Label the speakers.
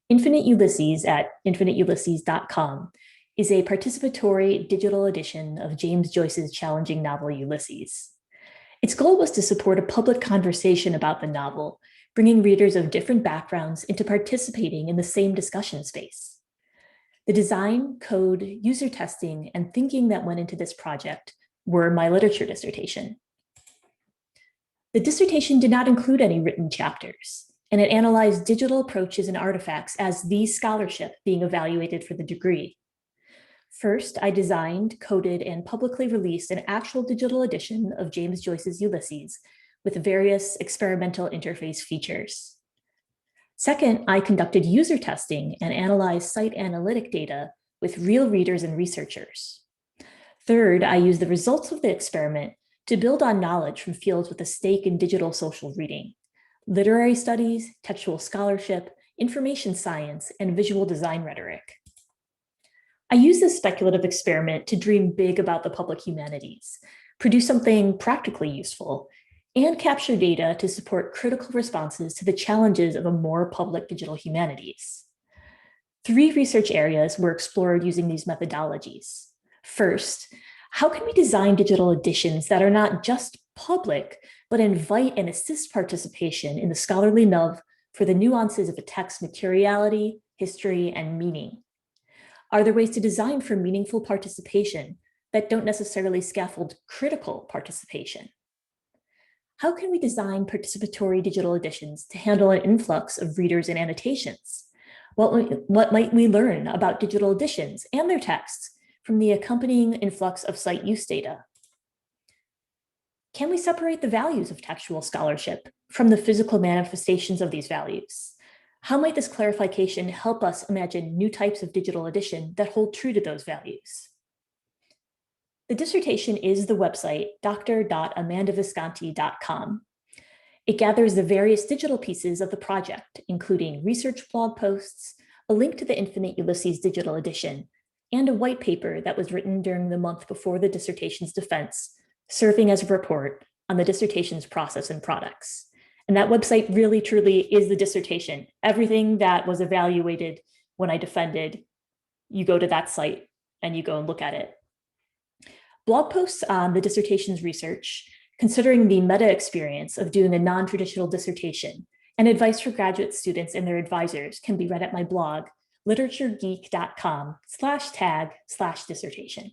Speaker 1: Infinite Ulysses at infiniteulysses.com is a participatory digital edition of James Joyce's challenging novel Ulysses. Its goal was to support a public conversation about the novel, bringing readers of different backgrounds into participating in the same discussion space. The design, code, user testing, and thinking that went into this project were my literature dissertation. The dissertation did not include any written chapters, and it analyzed digital approaches and artifacts as the scholarship being evaluated for the degree. First, I designed, coded, and publicly released an actual digital edition of James Joyce's Ulysses with various experimental interface features. Second, I conducted user testing and analyzed site analytic data with real readers and researchers. Third, I used the results of the experiment to build on knowledge from fields with a stake in digital social reading, literary studies, textual scholarship, information science, and visual design rhetoric. I used this speculative experiment to dream big about the public humanities, produce something practically useful, and capture data to support critical responses to the challenges of a more public digital humanities. 3 research areas were explored using these methodologies. First, how can we design digital editions that are not just public, but invite and assist participation in the scholarly love for the nuances of a text's materiality, history, and meaning? Are there ways to design for meaningful participation that don't necessarily scaffold critical participation? How can we design participatory digital editions to handle an influx of readers and annotations? What might we learn about digital editions and their texts from the accompanying influx of site use data? Can we separate the values of textual scholarship from the physical manifestations of these values? How might this clarification help us imagine new types of digital edition that hold true to those values? The dissertation is the website dr.amandavisconti.com. It gathers the various digital pieces of the project, including research blog posts, a link to the Infinite Ulysses digital edition, and a white paper that was written during the month before the dissertation's defense, serving as a report on the dissertation's process and products. And that website really, truly is the dissertation. Everything that was evaluated when I defended, you go to that site and you go and look at it. Blog posts on the dissertation's research, considering the meta experience of doing a non-traditional dissertation, and advice for graduate students and their advisors can be read at my blog, literaturegeek.com/tag/dissertation.